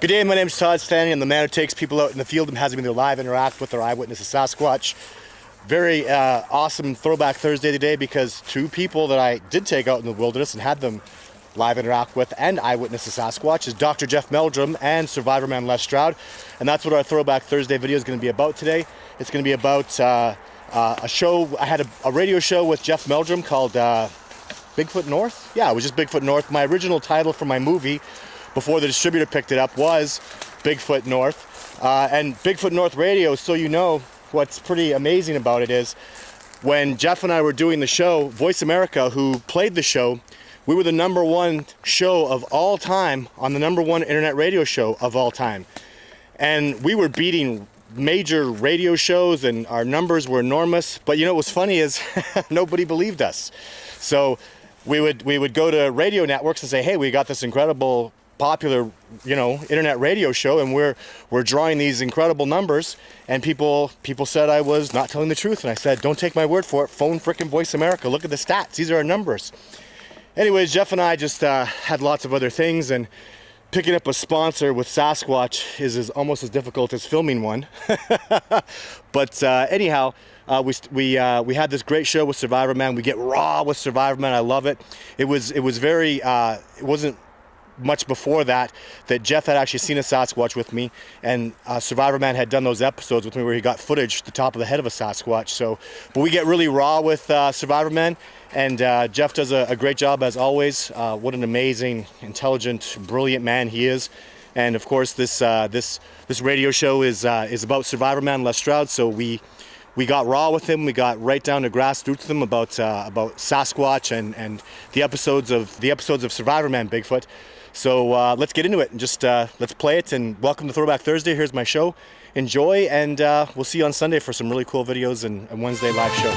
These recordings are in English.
Good day, my name is Todd Stanley. I'm the man who takes people out in the field and has them either live interact with their eyewitness of Sasquatch. Very awesome Throwback Thursday today because two people that I did take out in the wilderness and had them live interact with and eyewitness of Sasquatch is Dr. Jeff Meldrum and Survivorman Stroud. And that's what our Throwback Thursday video is going to be about today. It's going to be about a show. I had a radio show with Jeff Meldrum called Bigfoot North. Yeah, it was just Bigfoot North. My original title for my movie before the distributor picked it up was Bigfoot North. And Bigfoot North Radio, so you know, what's pretty amazing about it is when Jeff and I were doing the show, Voice America, who played the show, we were the #1 show of all time on the #1 internet radio show of all time. And we were beating major radio shows and our numbers were enormous. But you know what was funny is nobody believed us. So we would go to radio networks and say, hey, we got this incredible popular, internet radio show, and we're drawing these incredible numbers, and people said I was not telling the truth, and I said, don't take my word for it, phone frickin' Voice America, look at the stats, these are our numbers. Anyways, Jeff and I just had lots of other things, and picking up a sponsor with Sasquatch is almost as difficult as filming one. But anyhow, we had this great show with Survivorman. We get raw with Survivorman. I love it. It was very it wasn't much before that Jeff had actually seen a Sasquatch with me, and Survivorman had done those episodes with me where he got footage the top of the head of a Sasquatch. So, but we get really raw with Survivorman, and Jeff does a great job as always. What an amazing, intelligent, brilliant man he is. And of course, this radio show is about Survivorman Stroud. So we got raw with him. We got right down to grassroots with him about Sasquatch and the episodes of Survivorman Bigfoot. So let's get into it and just let's play it, and welcome to Throwback Thursday. Here's my show. Enjoy, and we'll see you on Sunday for some really cool videos and a Wednesday live show.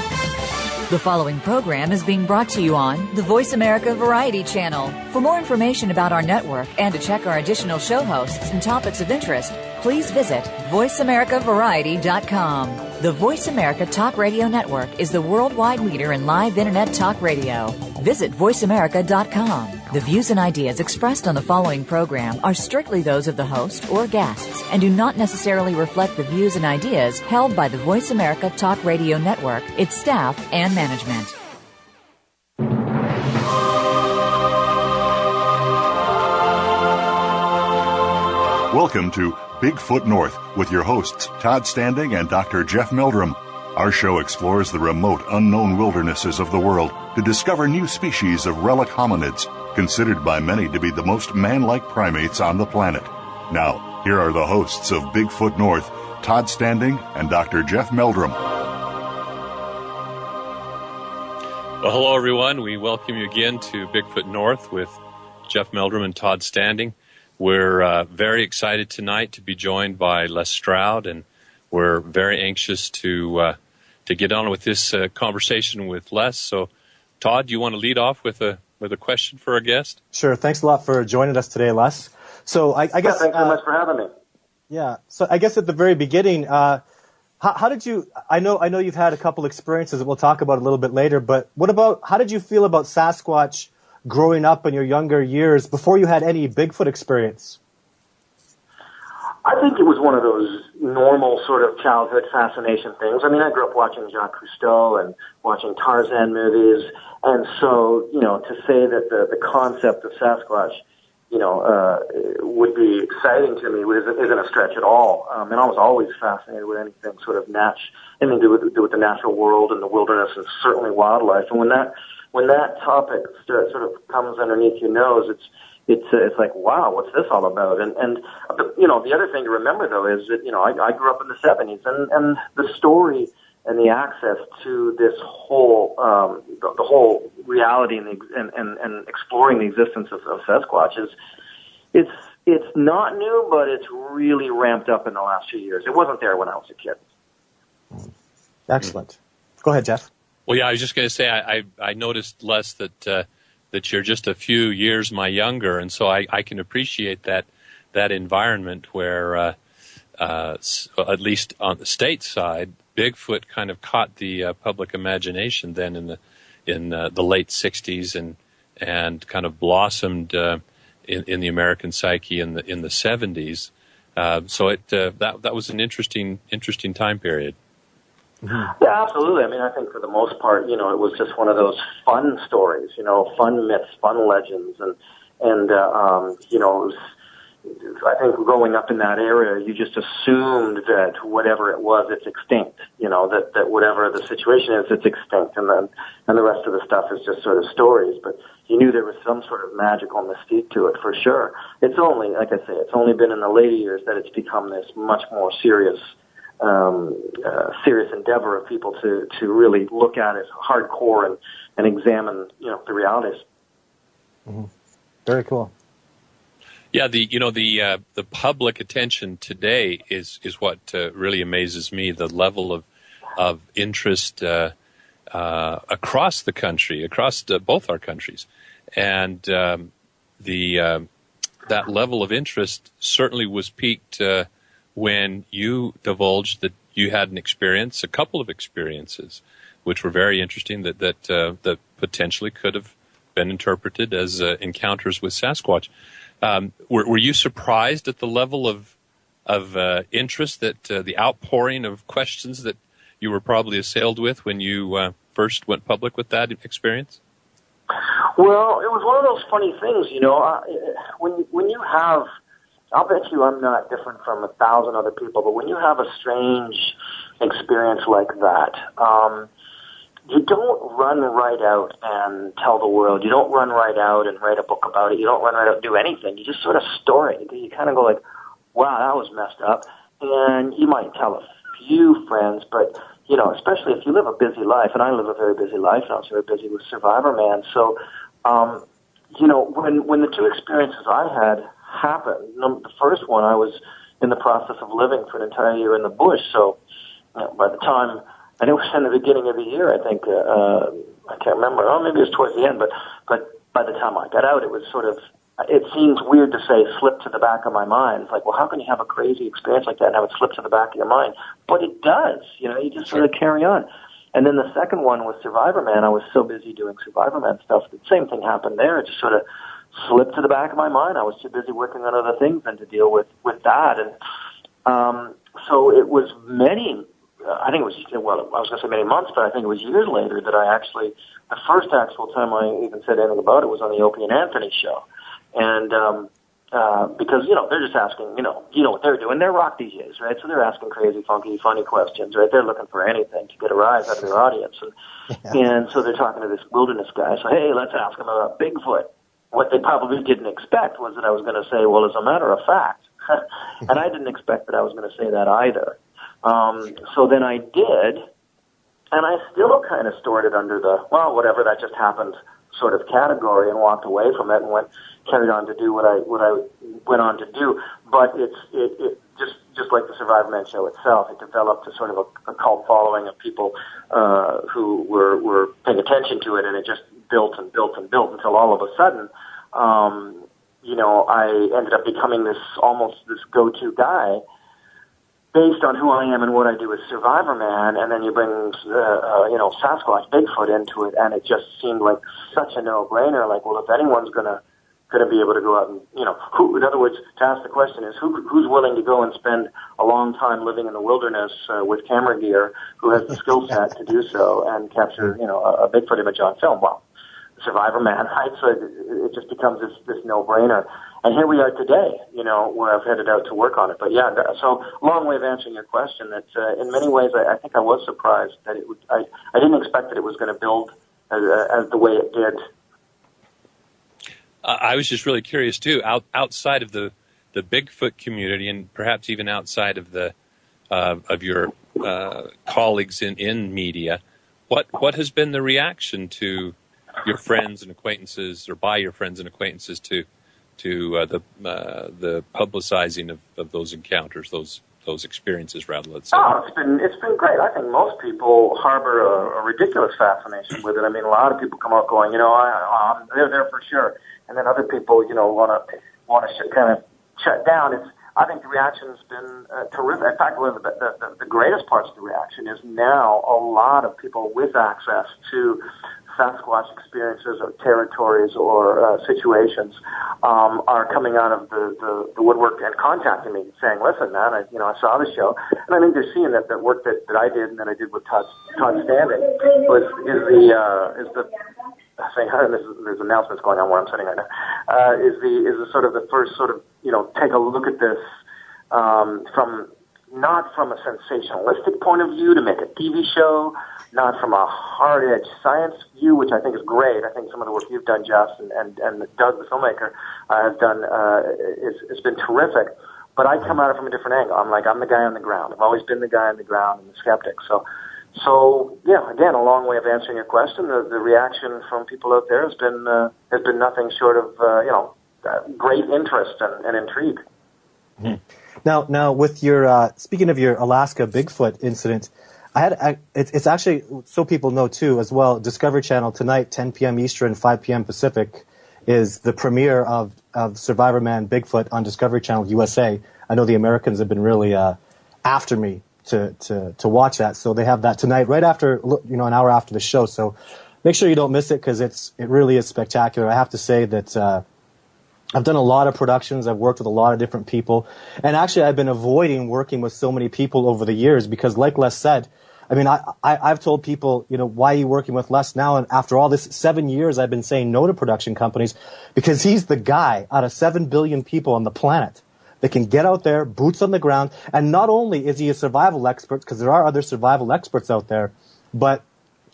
The following program is being brought to you on the Voice America Variety Channel. For more information about our network and to check our additional show hosts and topics of interest, please visit voiceamericavariety.com. The Voice America Talk Radio Network is the worldwide leader in live Internet talk radio. Visit voiceamerica.com. The views and ideas expressed on the following program are strictly those of the host or guests and do not necessarily reflect the views and ideas held by the Voice America Talk Radio Network, its staff, and management. Welcome to Bigfoot North with your hosts, Todd Standing and Dr. Jeff Meldrum. Our show explores the remote, unknown wildernesses of the world to discover new species of relic hominids, considered by many to be the most man-like primates on the planet. Now, here are the hosts of Bigfoot North, Todd Standing and Dr. Jeff Meldrum. Well, hello, everyone. We welcome you again to Bigfoot North with Jeff Meldrum and Todd Standing. We're very excited tonight to be joined by Stroud, and we're very anxious to get on with this conversation with Les. So, Todd, do you want to lead off with a question for our guest? Sure. Thanks a lot for joining us today, Les. So, I guess thanks so much for having me. Yeah. So, I guess at the very beginning, how did you? I know you've had a couple experiences that we'll talk about a little bit later. But how did you feel about Sasquatch growing up in your younger years before you had any Bigfoot experience? I think it was one of those normal sort of childhood fascination things. I mean, I grew up watching Jacques Cousteau and watching Tarzan movies, and so, to say that the concept of Sasquatch, would be exciting to me isn't a stretch at all. And I was always fascinated with anything sort of anything to do with the natural world and the wilderness and certainly wildlife. And when that topic sort of comes underneath your nose, it's like, wow, what's this all about? And the other thing to remember though is that I grew up in the 70s, and the story and the access to this whole the whole reality and exploring the existence of Sasquatch it's not new, but it's really ramped up in the last few years. It wasn't there when I was a kid. Excellent. Go ahead, Jeff. Well, yeah, I was just going to say I noticed, Les, that you're just a few years my younger, and so I can appreciate that environment where, at least on the state side, Bigfoot kind of caught the public imagination then in the late '60s and kind of blossomed in the American psyche in the 70s. So that was an interesting time period. Mm-hmm. Yeah, absolutely. I mean, I think for the most part, it was just one of those fun stories, fun myths, fun legends, and it was, I think growing up in that area, you just assumed that whatever it was, it's extinct. That whatever the situation is, it's extinct, and the rest of the stuff is just sort of stories. But you knew there was some sort of magical mystique to it for sure. It's only, like I say, it's only been in the later years that it's become this much more serious endeavor of people to really look at it hardcore and examine, the realities. Mm-hmm. Very cool. Yeah, the public attention today is what really amazes me. The level of interest across the country, across both our countries, and that level of interest certainly was piqued when you divulged that you had a couple of experiences, which were very interesting. That potentially could have been interpreted as encounters with Sasquatch. Were you surprised at the level of interest, that the outpouring of questions that you were probably assailed with when you first went public with that experience? Well, it was one of those funny things, when you have, I'll bet you I'm not different from 1,000 other people, but when you have a strange experience like that, you don't run right out and tell the world. You don't run right out and write a book about it. You don't run right out and do anything. You just sort of store it. You kind of go like, wow, that was messed up. And you might tell a few friends, but, especially if you live a busy life, and I live a very busy life, and I was very busy with Survivorman. So, when the two experiences I had happened, the first one, I was in the process of living for an entire year in the bush. So by the time, and it was in the beginning of the year, I think, I can't remember. Oh, maybe it was towards the end, but by the time I got out, it was sort of, it seems weird to say slip to the back of my mind. It's like, well, how can you have a crazy experience like that and have it slip to the back of your mind? But it does, you just sort of carry on. And then the second one was Survivorman. I was so busy doing Survivorman stuff. The same thing happened there. It just sort of slipped to the back of my mind. I was too busy working on other things than to deal with that. And so it was many, I think it was, well, I was going to say many months, but I think it was years later that I actually, the first actual time I even said anything about it was on the Opie and Anthony show. And because, they're just asking, you know what they're doing. They're rock DJs, right? So they're asking crazy, funky, funny questions, right? They're looking for anything to get a rise out of their audience. And so they're talking to this wilderness guy. So, hey, let's ask him about Bigfoot. What they probably didn't expect was that I was going to say, well, as a matter of fact. And I didn't expect that I was going to say that either. So then I did, and I still kind of stored it under the, well, whatever, that just happened sort of category, and walked away from it and carried on to do what I went on to do. But it just like the Survivorman show itself, it developed a sort of a cult following of people who were paying attention to it, and it just built and built and built until all of a sudden, I ended up becoming this go-to guy based on who I am and what I do with Survivorman. And then you bring, Sasquatch, Bigfoot into it, and it just seemed like such a no-brainer. Like, well, if anyone's gonna be able to go out and, who, in other words, to ask the question is, who's willing to go and spend a long time living in the wilderness with camera gear, who has the skill set to do so and capture, a Bigfoot image on film? Well, Survivorman, right? So it just becomes this no-brainer. And here we are today, where I've headed out to work on it. But yeah, so long way of answering your question. That in many ways, I think I was surprised that it would. I didn't expect that it was going to build as the way it did. I was just really curious too. Outside of the Bigfoot community, and perhaps even outside of the of your colleagues in media, what has been the reaction to your friends and acquaintances, or by your friends and acquaintances, to the publicizing of those encounters, those experiences, rather, let's say? Oh, it's been great. I think most people harbor a ridiculous fascination with it. I mean, a lot of people come out going, they're there for sure, and then other people, want to kind of shut down. I think the reaction's been terrific. In fact, one of the greatest parts of the reaction is now a lot of people with access to Sasquatch experiences or territories or situations are coming out of the woodwork and contacting me, saying, "Listen, man, I saw the show," and I think they're seeing that the work that I did and that I did with Todd Standing is the saying, there's announcements going on where I'm sitting right now, is the sort of the first sort of, take a look at this not from a sensationalistic point of view to make a TV show, not from a hard-edged science view, which I think is great. I think some of the work you've done, Jeff, and Doug, the filmmaker, has done, it's been terrific. But I come at it from a different angle. I'm the guy on the ground. I've always been the guy on the ground and the skeptic. So yeah, again, a long way of answering your question. The reaction from people out there has been nothing short of great interest and intrigue. Mm-hmm. Now, with your speaking of your Alaska Bigfoot incident, it's actually, so people know too as well. Discovery Channel tonight, 10 p.m. Eastern, 5 p.m. Pacific, is the premiere of Survivorman Bigfoot on Discovery Channel USA. I know the Americans have been really after me to watch that, so they have that tonight, right after, an hour after the show. So make sure you don't miss it, because it really is spectacular. I have to say that I've done a lot of productions. I've worked with a lot of different people, and actually I've been avoiding working with so many people over the years because, like Les said, I mean, I've told people, why are you working with Les now? And after all this 7 years, I've been saying no to production companies because he's the guy out of 7 billion people on the planet that can get out there, boots on the ground. And not only is he a survival expert, because there are other survival experts out there, but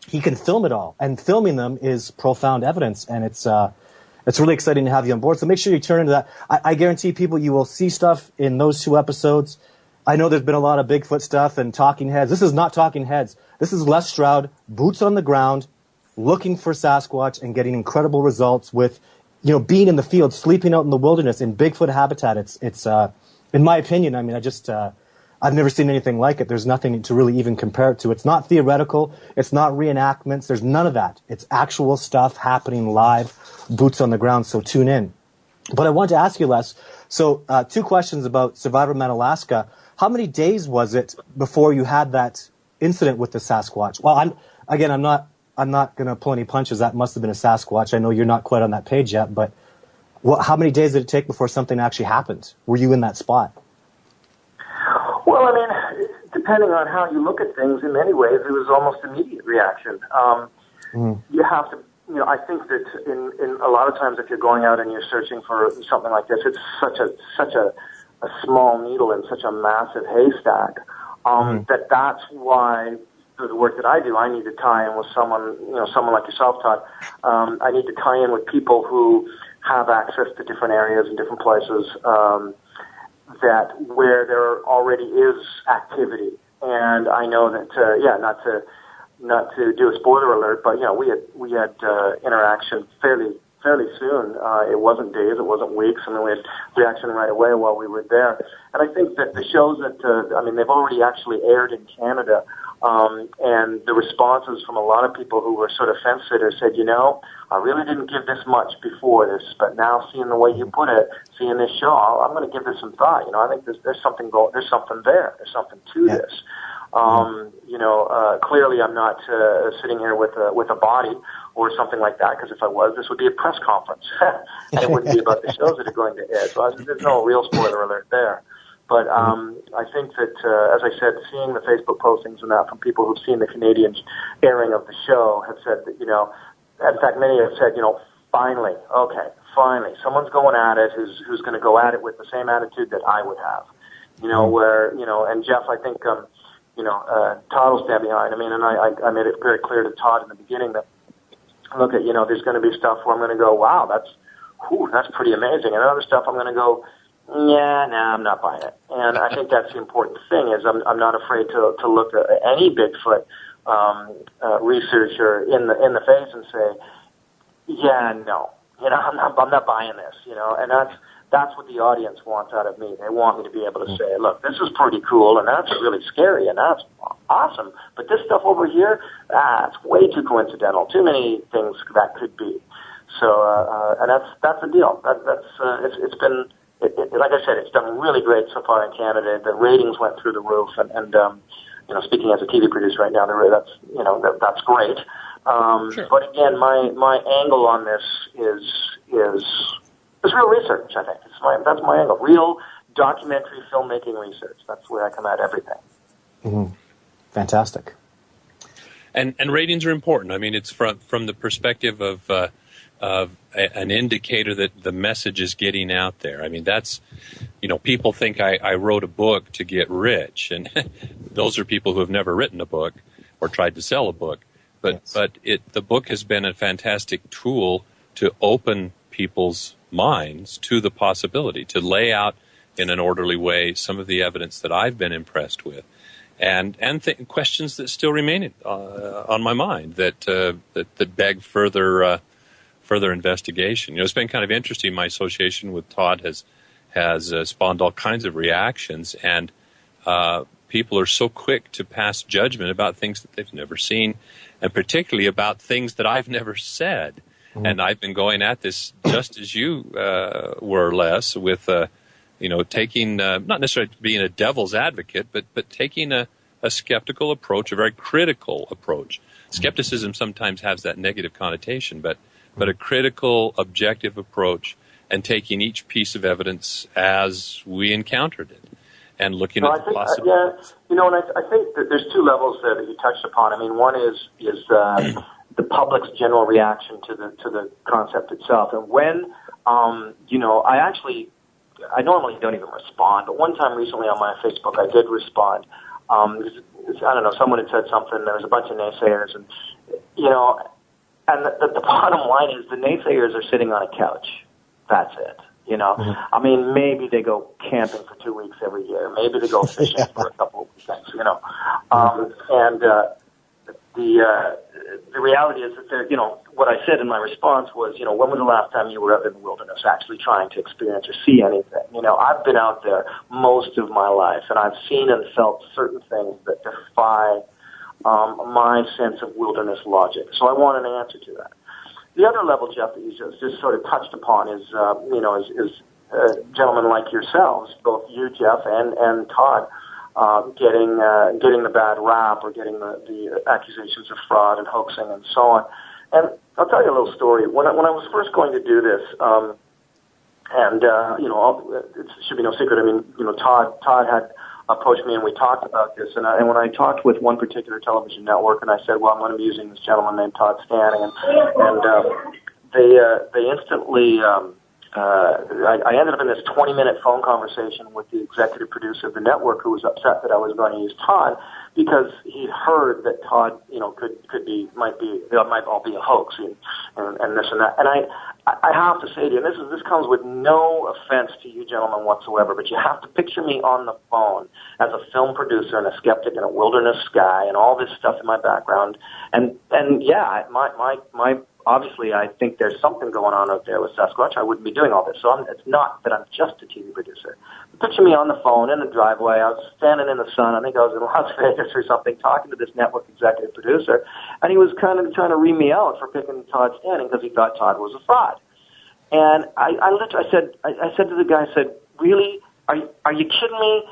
he can film it all. And filming them is profound evidence. And it's really exciting to have you on board. So make sure you turn into that. I guarantee people you will see stuff in those 2 episodes. I know there's been a lot of Bigfoot stuff and Talking Heads. This is not Talking Heads. This is Les Stroud, boots on the ground, looking for Sasquatch and getting incredible results with, being in the field, sleeping out in the wilderness in Bigfoot habitat. It's in my opinion, I mean, I've never seen anything like it. There's nothing to really even compare it to. It's not theoretical. It's not reenactments. There's none of that. It's actual stuff happening live, boots on the ground. So tune in. But I wanted to ask you, Les, so 2 questions about Survivorman Alaska. How many days was it before you had that incident with the Sasquatch? Well, I'm not going to pull any punches. That must have been a Sasquatch. I know you're not quite on that page yet, but how many days did it take before something actually happened? Were you in that spot? Well, I mean, depending on how you look at things, in many ways, it was almost immediate reaction. You have to, I think that in a lot of times, if you're going out and you're searching for something like this, it's such a small needle in such a massive haystack, that's why the work that I do, I need to tie in with someone like yourself, Todd. I need to tie in with people who have access to different areas and different places, where there already is activity. And I know that, not to do a spoiler alert, but we had interaction fairly soon. It wasn't days, it wasn't weeks, and then we had reaction right away while we were there. And I think that the shows that, they've already actually aired in Canada, and the responses from a lot of people who were sort of fence-sitters said, I really didn't give this much before this, but now seeing the way you put it, seeing this show, I'm going to give this some thought. I think there's something there. There's something to this. Clearly I'm not sitting here with a body or something like that, because if I was, this would be a press conference, and it wouldn't be about the shows that are going to air. So there's no real spoiler alert there. But I think that, as I said, seeing the Facebook postings and that from people who've seen the Canadian airing of the show have said that, in fact, many have said, finally, someone's going at it who's going to go at it with the same attitude that I would have. And Jeff, I think, Todd will stand behind. And I made it very clear to Todd in the beginning that, look at, there's going to be stuff where I'm going to go, wow, that's pretty amazing. And other stuff I'm going to go, I'm not buying it. And I think that's the important thing is I'm not afraid to look at any Bigfoot researcher in the face and say, no, I'm not buying this, and that's what the audience wants out of me. They want me to be able to say, look, this is pretty cool, and that's really scary, and that's awesome. But this stuff over here, it's way too coincidental. Too many things that could be. So, and that's the deal. It's been, like I said, it's done really great so far in Canada. The ratings went through the roof, and speaking as a TV producer right now, that's great. Sure. But again, my angle on this is real research. I think that's my angle. Real documentary filmmaking research. That's where I come at everything. Mm-hmm. Fantastic. And ratings are important. I mean, it's from the perspective of an indicator that the message is getting out there. I mean, that's, people think I wrote a book to get rich, and those are people who have never written a book or tried to sell a book. But the book has been a fantastic tool to open people's minds to the possibility, to lay out in an orderly way some of the evidence that I've been impressed with, and questions that still remain on my mind that beg further investigation. It's been kind of interesting. My association with Todd has spawned all kinds of reactions, and people are so quick to pass judgment about things that they've never seen, and particularly about things that I've never said. Mm-hmm. And I've been going at this just as you were, Les, with taking not necessarily being a devil's advocate, but taking a skeptical approach, a very critical approach. Skepticism sometimes has that negative connotation, but a critical, objective approach, and taking each piece of evidence as we encountered it, and looking at the possibilities. And I think that there's two levels there that you touched upon. I mean, one is the public's general reaction to the concept itself, and when I normally don't even respond, but one time recently on my Facebook I did respond. I don't know, someone had said something, there was a bunch of naysayers, and and the bottom line is the naysayers are sitting on a couch. That's it. Mm-hmm. I mean, maybe they go camping for 2 weeks every year. Maybe they go fishing for a couple of weekends, And the reality is that they're, what I said in my response was, when was the last time you were out in the wilderness actually trying to experience or see anything? I've been out there most of my life, and I've seen and felt certain things that defy my sense of wilderness logic. So I want an answer to that. The other level, Jeff, that you just sort of touched upon is gentlemen like yourselves, both you, Jeff, and Todd, getting the bad rap or getting the accusations of fraud and hoaxing and so on. And I'll tell you a little story. When I was first going to do this, it should be no secret. I mean, Todd had approached me and we talked about this. And when I talked with one particular television network, and I said, well, I'm going to be using this gentleman named Todd Standing, and they instantly. I ended up in this 20-minute phone conversation with the executive producer of the network, who was upset that I was going to use Todd because he'd heard that Todd, might all be a hoax and this and that. And I have to say to you, and this comes with no offense to you gentlemen whatsoever, but you have to picture me on the phone as a film producer and a skeptic and a wilderness guy and all this stuff in my background. And yeah, my obviously, I think there's something going on out there with Sasquatch. I wouldn't be doing all this. So it's not that I'm just a TV producer. Picture me on the phone in the driveway. I was standing in the sun. I think I was in Las Vegas or something, talking to this network executive producer, and he was kind of trying to ream me out for picking Todd Standing because he thought Todd was a fraud. And I said to the guy, I said, really? Are you kidding me?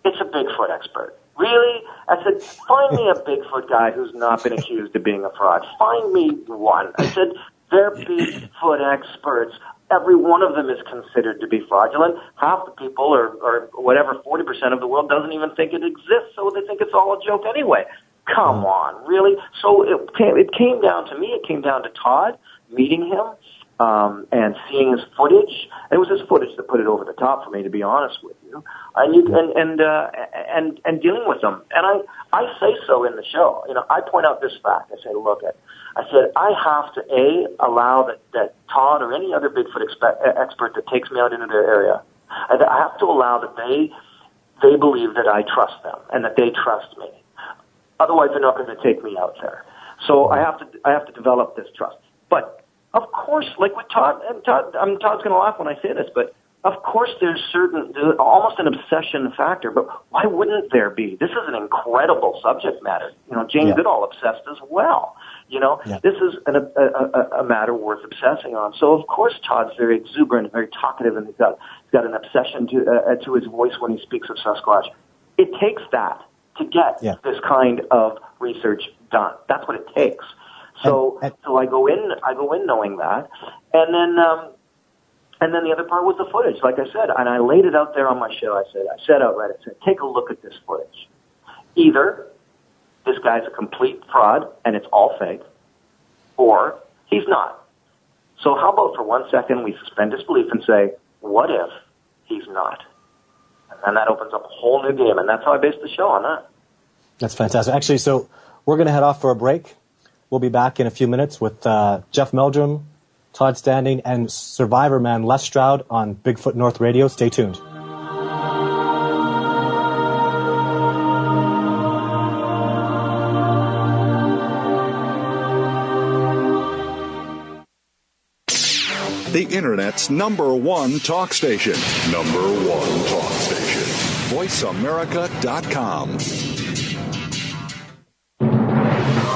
It's a Bigfoot expert. Really? I said, find me a Bigfoot guy who's not been accused of being a fraud. Find me one. I said, they're Bigfoot experts. Every one of them is considered to be fraudulent. Half the people, or whatever, 40% of the world doesn't even think it exists, so they think it's all a joke anyway. Come on, really? So it came down to me. It came down to Todd, meeting him, and seeing his footage. It was his footage that put it over the top for me, to be honest with you. And dealing with them. And I say so in the show. I point out this fact. I say, I have to allow that Todd or any other Bigfoot expert that takes me out into their area, I have to allow that they believe that I trust them and that they trust me. Otherwise, they're not going to take me out there. So I have to develop this trust. But of course, like with Todd, Todd's going to laugh when I say this, but of course there's almost an obsession factor, but why wouldn't there be? This is an incredible subject matter. Jane Goodall obsessed as well. This is a matter worth obsessing on. So of course Todd's very exuberant, very talkative, and he's got an obsession to his voice when he speaks of Sasquatch. It takes that to get this kind of research done. That's what it takes. So I go in knowing that, and then the other part was the footage, like I said, and I laid it out there on my show. I said outright, I said, take a look at this footage. Either this guy's a complete fraud and it's all fake, or he's not. So how about for 1 second we suspend disbelief and say, what if he's not? And that opens up a whole new game, and that's how I based the show on that. That's fantastic. Actually, so we're going to head off for a break. We'll be back in a few minutes with Jeff Meldrum, Todd Standing, and Survivorman Les Stroud on Bigfoot North Radio. Stay tuned. The Internet's #1 talk station. #1 talk station. VoiceAmerica.com.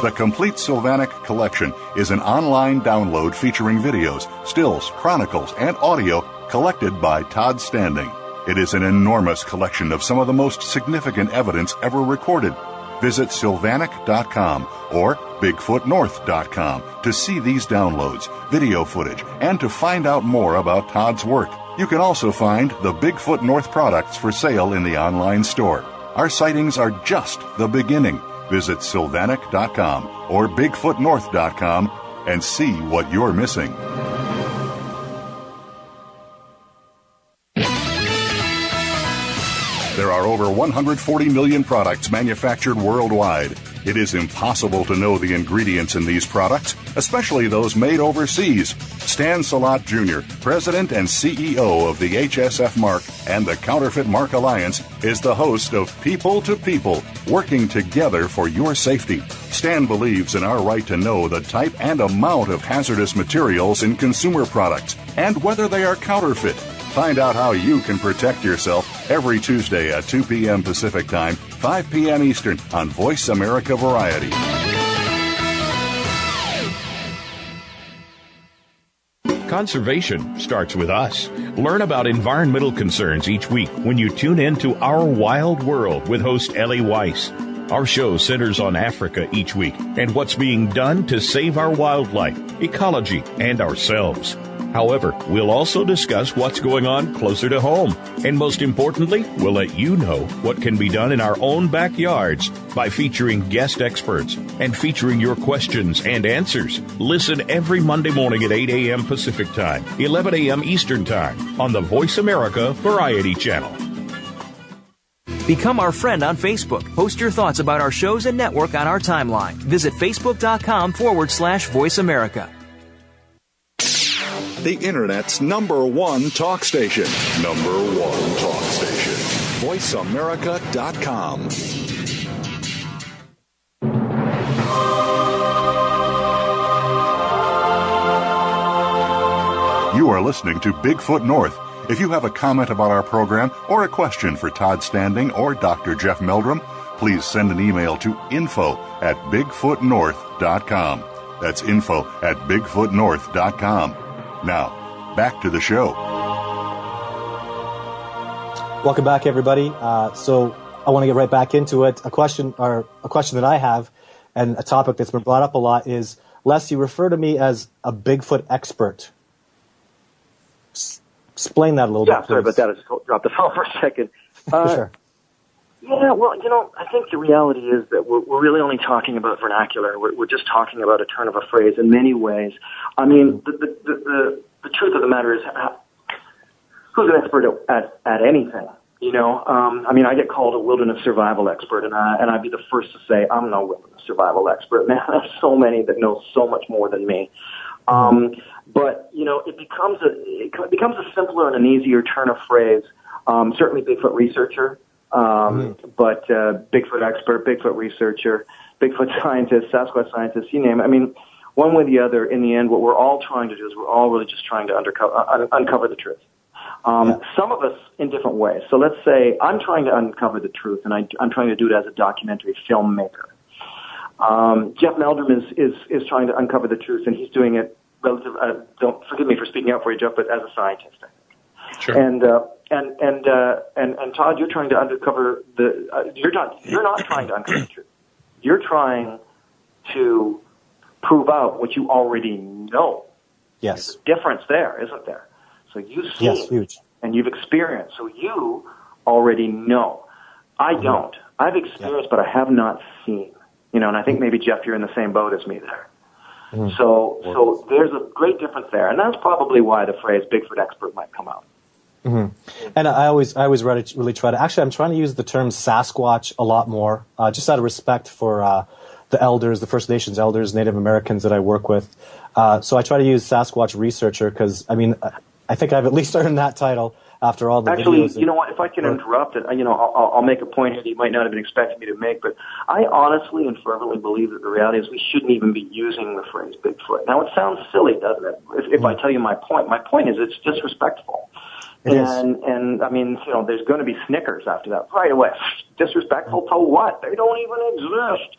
The Complete Sylvanic Collection is an online download featuring videos, stills, chronicles, and audio collected by Todd Standing. It is an enormous collection of some of the most significant evidence ever recorded. Visit Sylvanic.com or BigfootNorth.com to see these downloads, video footage, and to find out more about Todd's work. You can also find the Bigfoot North products for sale in the online store. Our sightings are just the beginning. Visit Sylvanic.com or BigfootNorth.com and see what you're missing. There are over 140 million products manufactured worldwide. It is impossible to know the ingredients in these products, especially those made overseas. Stan Salat Jr., President and CEO of the HSF Mark and the Counterfeit Mark Alliance, is the host of People to People, working together for your safety. Stan believes in our right to know the type and amount of hazardous materials in consumer products and whether they are counterfeit. Find out how you can protect yourself every Tuesday at 2 p.m. Pacific Time, 5 p.m. Eastern on Voice America Variety. Conservation starts with us. Learn about environmental concerns each week when you tune in to Our Wild World with host Ellie Weiss. Our show centers on Africa each week and what's being done to save our wildlife, ecology, and ourselves. However, we'll also discuss what's going on closer to home. And most importantly, we'll let you know what can be done in our own backyards by featuring guest experts and featuring your questions and answers. Listen every Monday morning at 8 a.m. Pacific Time, 11 a.m. Eastern Time on the Voice America Variety Channel. Become our friend on Facebook. Post your thoughts about our shows and network on our timeline. Visit Facebook.com/Voice America. The Internet's #1 talk station. #1 talk station. VoiceAmerica.com. You are listening to Bigfoot North. If you have a comment about our program or a question for Todd Standing or Dr. Jeff Meldrum, please send an email to info@bigfootnorth.com. That's info@bigfootnorth.com. Now, back to the show. Welcome back, everybody. So I want to get right back into it. A question that I have, and a topic that's been brought up a lot is, Les, you refer to me as a Bigfoot expert. Explain that a little bit, please. Yeah, sorry about that. I just dropped the phone for a second. Sure. Yeah, well, I think the reality is that we're really only talking about vernacular. We're just talking about a turn of a phrase in many ways. I mean, the truth of the matter is, who's an expert at anything? I mean, I get called a wilderness survival expert, and I'd be the first to say I'm no wilderness survival expert. Man, there's so many that know so much more than me. But it becomes a simpler and an easier turn of phrase. Certainly, Bigfoot researcher. But Bigfoot expert, Bigfoot researcher, Bigfoot scientist, Sasquatch scientist, you name it. I mean, one way or the other, in the end, what we're all trying to do is we're all really just trying to uncover the truth. Some of us in different ways. So let's say I'm trying to uncover the truth, and I'm trying to do it as a documentary filmmaker. Jeff Meldrum is trying to uncover the truth, and he's doing it don't forgive me for speaking out for you, Jeff, but as a scientist, I think. Sure. And Todd, you're trying to uncover you're not trying to uncover the truth. You're trying to prove out what you already know. Yes. There's a difference there, isn't there? So you've seen Yes, huge. and you've experienced, so you already know. I don't. I've experienced, but I have not seen. And I think maybe, Jeff, you're in the same boat as me there. So there's a great difference there, and that's probably why the phrase Bigfoot expert might come out. And I always really try to. Actually, I'm trying to use the term Sasquatch a lot more, just out of respect for the elders, the First Nations elders, Native Americans that I work with. So I try to use Sasquatch researcher because, I think I've at least earned that title after all the Actually, videos. you know what? If I can interrupt it, I'll make a point here that you might not have been expecting me to make, but I honestly and fervently believe that the reality is we shouldn't even be using the phrase Bigfoot. Now, it sounds silly, doesn't it? If I tell you my point is it's disrespectful. And there's going to be snickers after that right away. Disrespectful to what? They don't even exist.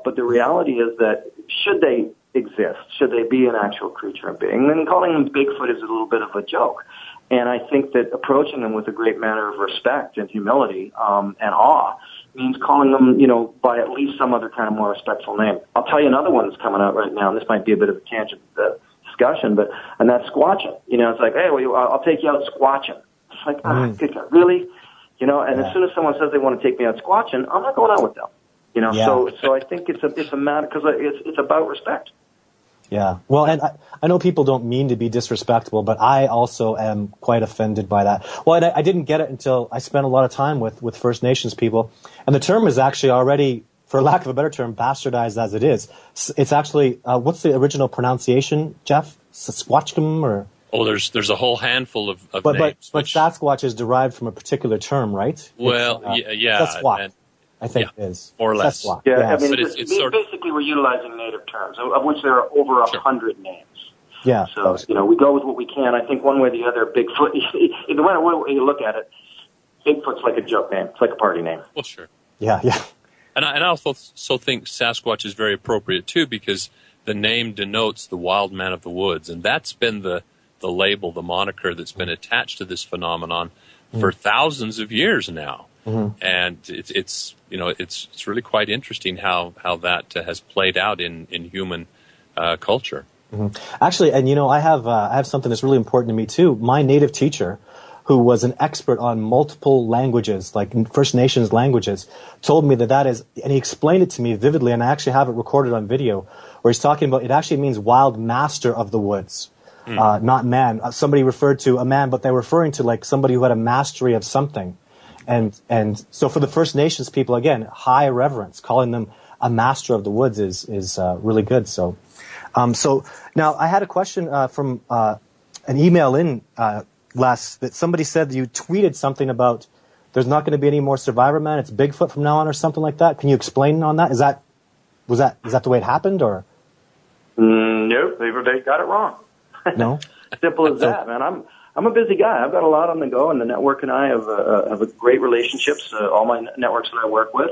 But the reality is that should they exist, should they be an actual creature and being, then calling them Bigfoot is a little bit of a joke. And I think that approaching them with a great manner of respect and humility and awe means calling them, by at least some other kind of more respectful name. I'll tell you another one that's coming out right now, and this might be a bit of a tangent discussion, and that's squatching. It's like, hey, I'll take you out squatching. It's like, really? And as soon as someone says they want to take me out squatching, I'm not going out with them. So I think it's a matter, because it's about respect. Yeah. Well, and I know people don't mean to be disrespectful, but I also am quite offended by that. Well, and I didn't get it until I spent a lot of time with First Nations people. And the term is actually already, for lack of a better term, bastardized as it is. It's actually, what's the original pronunciation, Jeff? Sasquatchum or? Oh, there's a whole handful of names. But Sasquatch is derived from a particular term, right? Well, Sasquatch. I think it is. More or less. Sasquatch. Yeah, Yes. But it's sort of, basically we're utilizing native terms, of which there are over 100 names. Yeah. So, we go with what we can. I think one way or the other, Bigfoot, the way you look at it, Bigfoot's like a joke name. It's like a party name. well, sure. Yeah. And I also think Sasquatch is very appropriate, too, because the name denotes the wild man of the woods. And that's been the label, the moniker that's been attached to this phenomenon for thousands of years now. And it's really quite interesting how that has played out in human culture. Actually, and I have something that's really important to me too. My native teacher, who was an expert on multiple languages, like First Nations languages, told me that is, and he explained it to me vividly, and I actually have it recorded on video, where he's talking about it actually means wild master of the woods, not man. Somebody referred to a man, but they're referring to like somebody who had a mastery of something. And so for the First Nations people, again, high reverence, calling them a master of the woods is really good. So now I had a question from an email in that somebody said that you tweeted something about there's not going to be any more Survivorman. It's Bigfoot from now on, or something like that. Can you explain on that? Is that the way it happened, or? No, they got it wrong. No. Simple as that, man. I'm a busy guy. I've got a lot on the go, and the network and I have a great relationships. All my networks that I work with,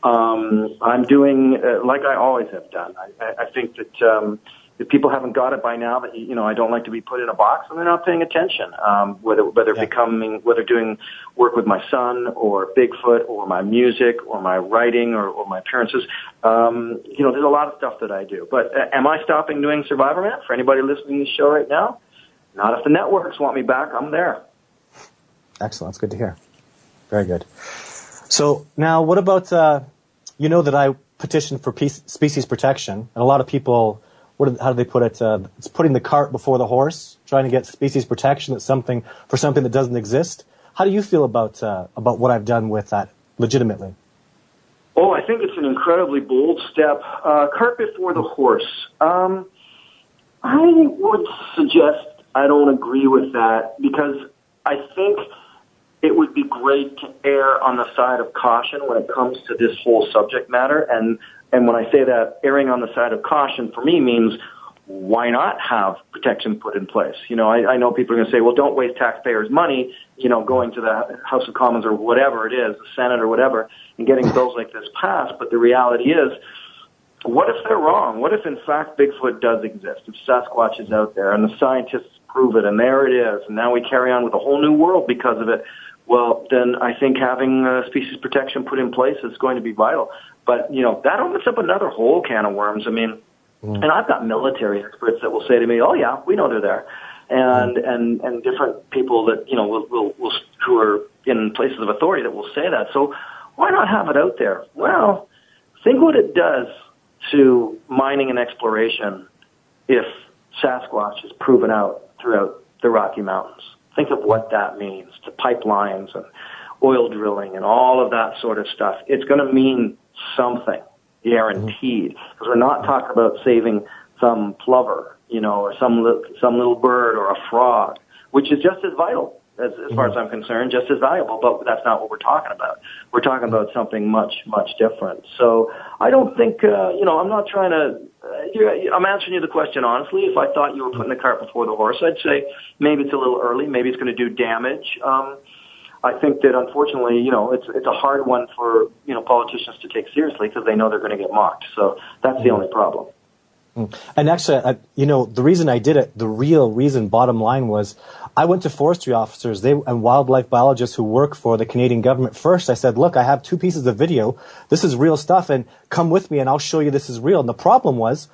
I'm doing like I always have done. I think that if people haven't got it by now, that I don't like to be put in a box, and they're not paying attention. Whether doing work with my son or Bigfoot or my music or my writing or my appearances, there's a lot of stuff that I do. But am I stopping doing Survivorman? For anybody listening to this show right now? Not if the networks want me back. I'm there. Excellent. That's good to hear. Very good. So now what about, that I petitioned for species protection, and a lot of people, how do they put it? It's putting the cart before the horse, trying to get species protection for something that doesn't exist. How do you feel about what I've done with that legitimately? Oh, I think it's an incredibly bold step. Cart before the horse. I would suggest I don't agree with that, because I think it would be great to err on the side of caution when it comes to this whole subject matter. And when I say that, erring on the side of caution for me means why not have protection put in place? I know people are going to say, well, don't waste taxpayers' money, going to the House of Commons or whatever it is, the Senate or whatever, and getting bills like this passed. But the reality is, what if they're wrong? What if, in fact, Bigfoot does exist? If Sasquatch is out there and the scientists prove it, and there it is, and now we carry on with a whole new world because of it, well, then I think having species protection put in place is going to be vital. But, that opens up another whole can of worms. I mean, And I've got military experts that will say to me, "Oh yeah, we know they're there," and different people that will who are in places of authority that will say that. So why not have it out there? Well, think what it does to mining and exploration if Sasquatch is proven out throughout the Rocky Mountains. Think of what that means to pipelines and oil drilling and all of that sort of stuff. It's going to mean something, guaranteed, because we're not talking about saving some plover, or some little bird or a frog, which is just as vital as far as I'm concerned, just as valuable, but that's not what we're talking about. We're talking about something much, much different. So I don't think, I'm not trying to, I'm answering you the question honestly. If I thought you were putting the cart before the horse, I'd say maybe it's a little early, maybe it's going to do damage. I think that unfortunately, it's a hard one for, politicians to take seriously because they know they're going to get mocked. So that's the only problem. And actually, the reason I did it, the real reason, bottom line, was I went to forestry officers and wildlife biologists who work for the Canadian government first. I said, look, I have 2 pieces of video. This is real stuff, and come with me and I'll show you this is real. And the problem was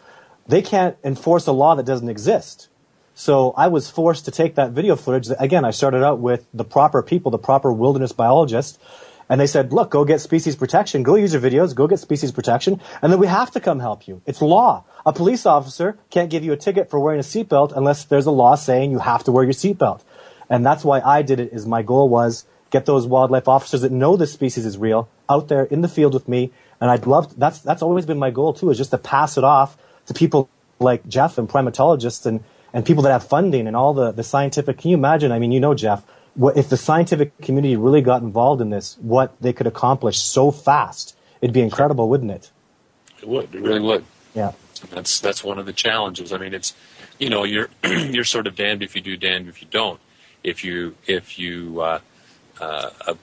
they can't enforce a law that doesn't exist. So I was forced to take that video footage. Again, I started out with the proper people, the proper wilderness biologists. And they said, look, go get species protection. Go use your videos. Go get species protection. And then we have to come help you. It's law. A police officer can't give you a ticket for wearing a seatbelt unless there's a law saying you have to wear your seatbelt. And that's why I did it, is my goal was get those wildlife officers that know this species is real out there in the field with me. And that's always been my goal too, is just to pass it off to people like Jeff and primatologists and people that have funding and all the scientific. Can you imagine? I mean, Jeff, if the scientific community really got involved in this, what they could accomplish so fast, it'd be incredible, wouldn't it? It would. It really would. Yeah. That's one of the challenges. I mean, it's, you're you're sort of damned if you do, damned if you don't. If you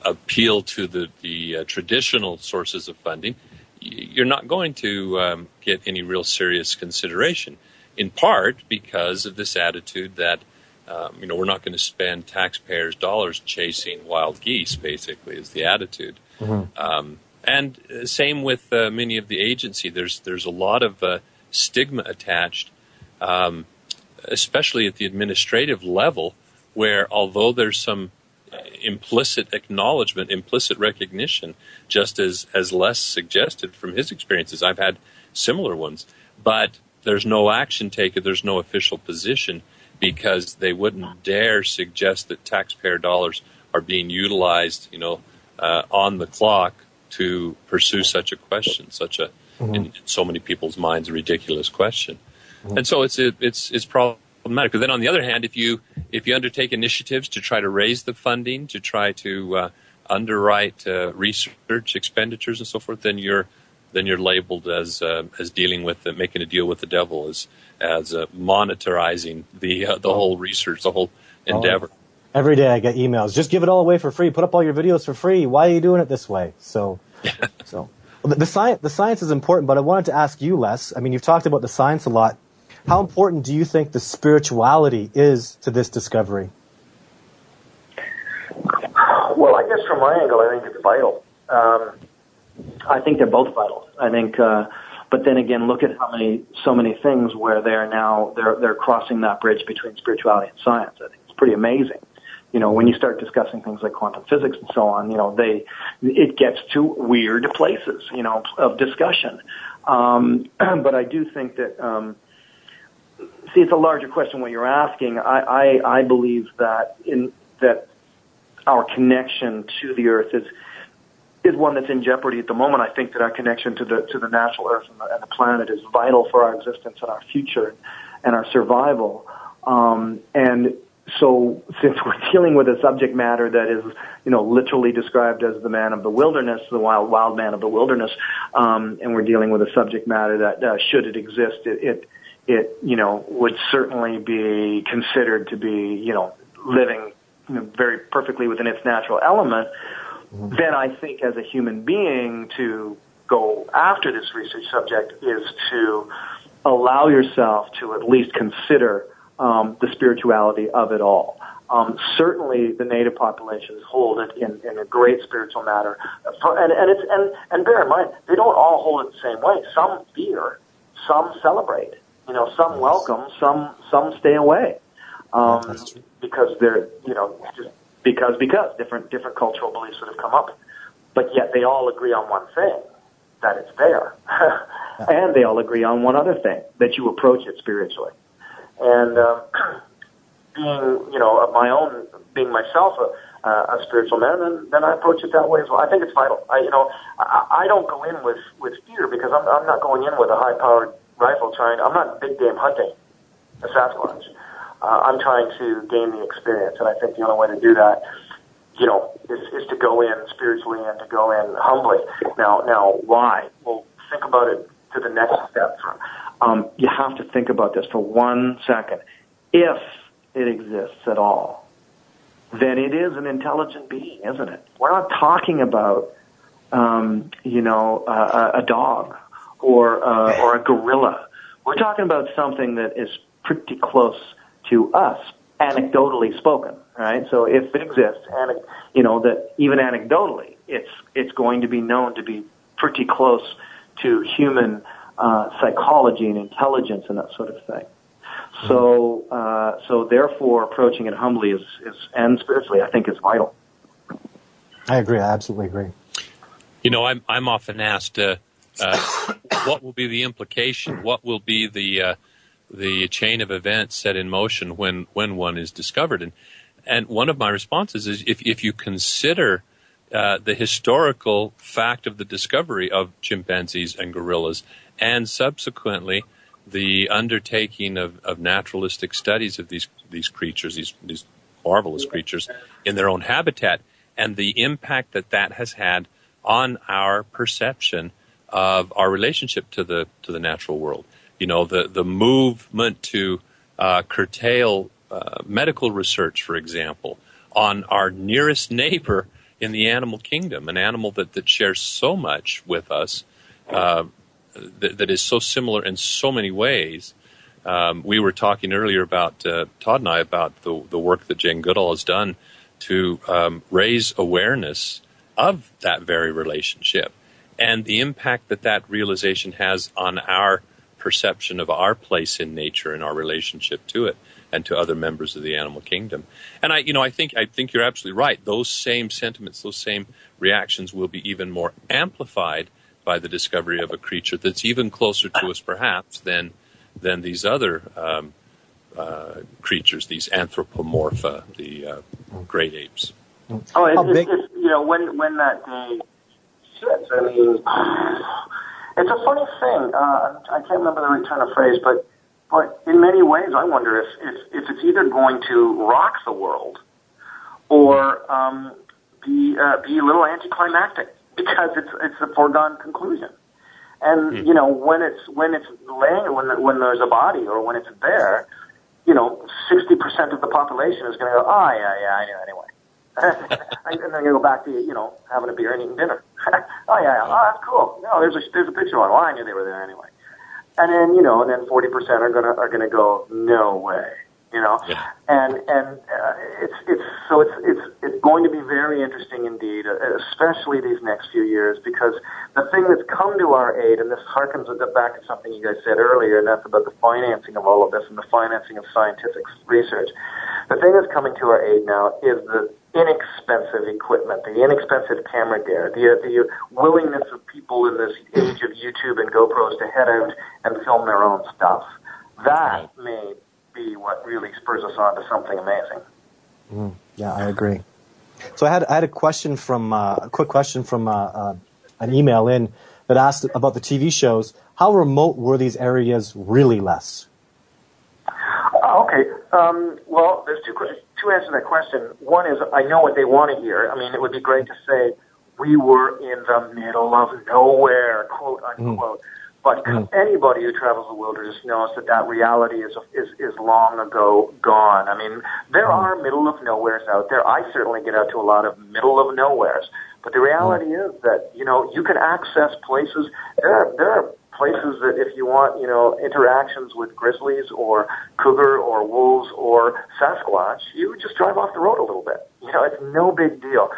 appeal to the traditional sources of funding, you're not going to get any real serious consideration. In part because of this attitude that we're not going to spend taxpayers' dollars chasing wild geese, basically, is the attitude. And same with many of the agency. There's a lot of stigma attached, especially at the administrative level, where although there's some implicit acknowledgement, implicit recognition, just as Les suggested from his experiences. I've had similar ones. But there's no action taken, there's no official position, because they wouldn't dare suggest that taxpayer dollars are being utilized, on the clock to pursue such a question, such a, in so many people's minds, a ridiculous question. And so it's problematic. But then on the other hand, if you undertake initiatives to try to raise the funding, to try to underwrite research expenditures and so forth, then you're labeled as dealing with making a deal with the devil, as monetizing the whole research, the whole endeavor. Every day I get emails. Just give it all away for free. Put up all your videos for free. Why are you doing it this way? So the science is important. But I wanted to ask you, Les. I mean, you've talked about the science a lot. How important do you think the spirituality is to this discovery? Well, I guess from my angle, I think it's vital. I think they're both vital. I think, but then again, look at so many things where they're crossing that bridge between spirituality and science. I think it's pretty amazing. When you start discussing things like quantum physics and so on, it gets to weird places, of discussion. But I do think that, it's a larger question what you're asking. I believe that that our connection to the earth is one that's in jeopardy at the moment. I think that our connection to the natural earth and the planet is vital for our existence and our future and our survival. And so since we're dealing with a subject matter that is, literally described as the man of the wilderness, the wild man of the wilderness, and we're dealing with a subject matter that, should it exist, it would certainly be considered to be, living, very perfectly within its natural element, then I think as a human being to go after this research subject is to allow yourself to at least consider the spirituality of it all. Certainly the native populations hold it in a great spiritual matter. And bear in mind, they don't all hold it the same way. Some fear, some celebrate. some welcome, some stay away, because they're, just because different cultural beliefs that have come up, but yet they all agree on one thing, that it's there, and they all agree on one other thing, that you approach it spiritually, and being myself a spiritual man, then I approach it that way as well. I think it's vital. I don't go in with fear, because I'm not going in with a high-powered rifle I'm not big game hunting a Sasquatch. I'm trying to gain the experience, and I think the only way to do that, is to go in spiritually and to go in humbly. Now, why? Well, think about it to the next step. You have to think about this for 1 second. If it exists at all, then it is an intelligent being, isn't it? We're not talking about, a dog or a gorilla. We're talking about something that is pretty close to us, anecdotally spoken, right? So if it exists, that even anecdotally, it's going to be known to be pretty close to human psychology and intelligence and that sort of thing. So therefore, approaching it humbly and spiritually, I think, is vital. I agree. I absolutely agree. I'm often asked, what will be the implication? What will be the chain of events set in motion when one is discovered? And one of my responses is, if you consider the historical fact of the discovery of chimpanzees and gorillas, and subsequently the undertaking of naturalistic studies of these creatures, these marvelous creatures in their own habitat, and the impact that has had on our perception of our relationship to the natural world. The movement to curtail medical research, for example, on our nearest neighbor in the animal kingdom, an animal that shares so much with us, that is so similar in so many ways. We were talking earlier about, Todd and I, about the work that Jane Goodall has done to raise awareness of that very relationship and the impact that realization has on our perception of our place in nature and our relationship to it and to other members of the animal kingdom. And I think you're absolutely right. Those same sentiments, those same reactions will be even more amplified by the discovery of a creature that's even closer to us, perhaps, than these other creatures, these anthropomorpha, the great apes. Oh, when that day sits, I mean, it's a funny thing. I can't remember the right turn of phrase, but in many ways, I wonder if it's either going to rock the world or be a little anticlimactic, because it's a foregone conclusion. And when it's laying, when there's a body or when it's there, 60% of the population is going to go, oh yeah, I knew anyway. And then you go back to having a beer and eating dinner. Oh that's cool. No, there's a picture on. Well, I knew they were there anyway. And then and then 40% are gonna go, no way. Yeah. And it's going to be very interesting indeed, especially these next few years, because the thing that's come to our aid, and this harkens back to something you guys said earlier, and that's about the financing of all of this and the financing of scientific research. The thing that's coming to our aid now is the inexpensive equipment, the inexpensive camera gear, the willingness of people in this age of YouTube and GoPros to head out and film their own stuff. That may be what really spurs us on to something amazing. Yeah, I agree. So I had a question from a quick question from an email in that asked about the TV shows. How remote were these areas really, Les? Okay. Well, there's two answers to that question. One is, I know what they want to hear. I mean, it would be great to say we were in the middle of nowhere, quote unquote. But anybody who travels the wilderness knows that reality is long ago gone. I mean, there are middle of nowheres out there. I certainly get out to a lot of middle of nowheres. But the reality is that, you can access places. There are places that if you want, interactions with grizzlies or cougar or wolves or Sasquatch, you would just drive off the road a little bit. It's no big deal.